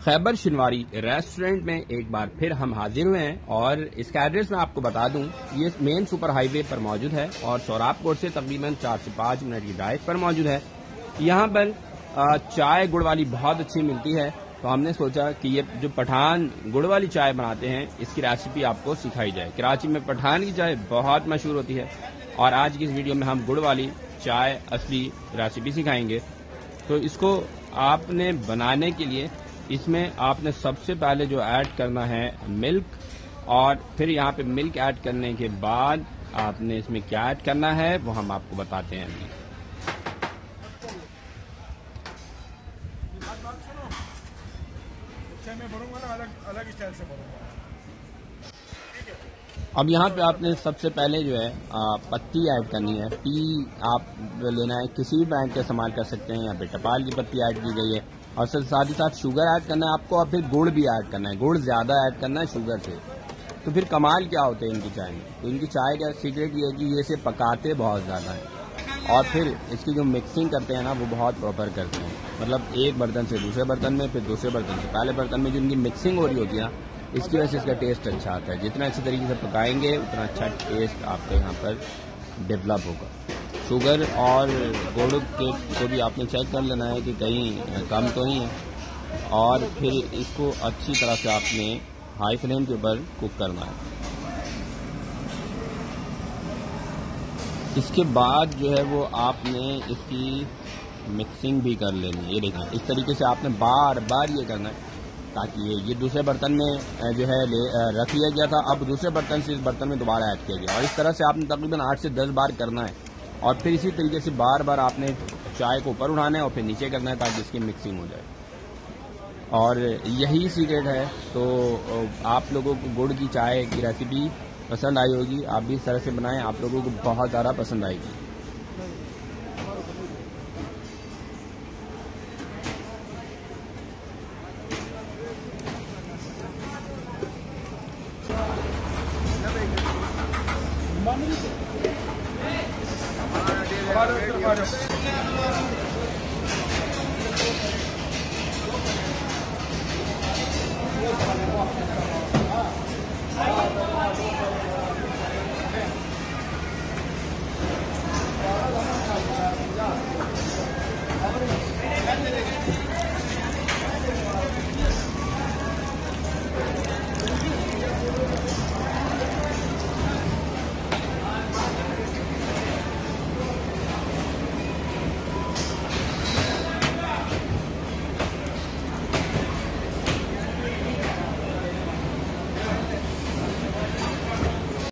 Khyber Shinwari restaurant में एक बार फिर हम हाजिर हुए हैं और इसका एड्रेस मैं आपको बता दूं, ये मेन सुपर हाईवे पर मौजूद है और सोराबकोट से तकरीबन 4 से 5 मिनट की ड्राइव पर मौजूद है। यहाँ पर चाय गुड़ वाली बहुत अच्छी मिलती है, तो हमने सोचा कि ये जो पठान गुड़ वाली चाय बनाते हैं इसकी रेसिपी आपको सिखाई जाए। कराची में पठान की चाय बहुत मशहूर होती है और आज की इस वीडियो में हम गुड़ वाली चाय असली रेसिपी सिखाएंगे। तो इसको आपने बनाने के लिए इसमें आपने सबसे पहले जो ऐड करना है मिल्क, और फिर यहाँ पे मिल्क ऐड करने के बाद आपने इसमें क्या ऐड करना है वो हम आपको बताते हैं अभी। अलग स्टाइल से भरूंगा। अब यहाँ पे आपने सबसे पहले जो है पत्ती ऐड करनी है। टी आप लेना है, किसी भी ब्रांड का इस्तेमाल कर सकते हैं। यहाँ पे टपाल की पत्ती ऐड की गई है और साथ ही साथ शुगर ऐड करना है आपको, और फिर गुड़ भी ऐड करना है। गुड़ ज्यादा ऐड करना है शुगर से। तो फिर कमाल क्या होते हैं इनकी चाय में, तो इनकी चाय का सीक्रेट ये है कि ये से पकाते बहुत ज्यादा है और फिर इसकी जो मिक्सिंग करते हैं ना वो बहुत प्रॉपर करते हैं। मतलब एक बर्तन से दूसरे बर्तन में, फिर दूसरे बर्तन से पहले बर्तन में जो इनकी मिक्सिंग हो रही होती है ना, इसकी वजह से इसका टेस्ट अच्छा आता है। जितना अच्छी तरीके से पकाएंगे उतना अच्छा टेस्ट आपके यहाँ पर डेवलप होगा। शुगर और गुड़ को भी आपने चेक कर लेना है कि कहीं कम तो नहीं है, और फिर इसको अच्छी तरह से आपने हाई फ्लेम के ऊपर कुक करना है। इसके बाद जो है वो आपने इसकी मिक्सिंग भी कर लेनी है। ये देखना, इस तरीके से आपने बार बार ये करना है ताकि ये दूसरे बर्तन में जो है रख लिया गया था, अब दूसरे बर्तन से इस बर्तन में दोबारा ऐड किया गया, और इस तरह से आपने तकरीबन 8 से 10 बार करना है। और फिर इसी तरीके से बार बार आपने चाय को ऊपर उठाना है और फिर नीचे करना है ताकि इसकी मिक्सिंग हो जाए, और यही सीक्रेट है। तो आप लोगों को गुड़ की चाय की रेसिपी पसंद आई होगी, आप भी इस तरह से बनाएं, आप लोगों को बहुत ज़्यादा पसंद आएगी।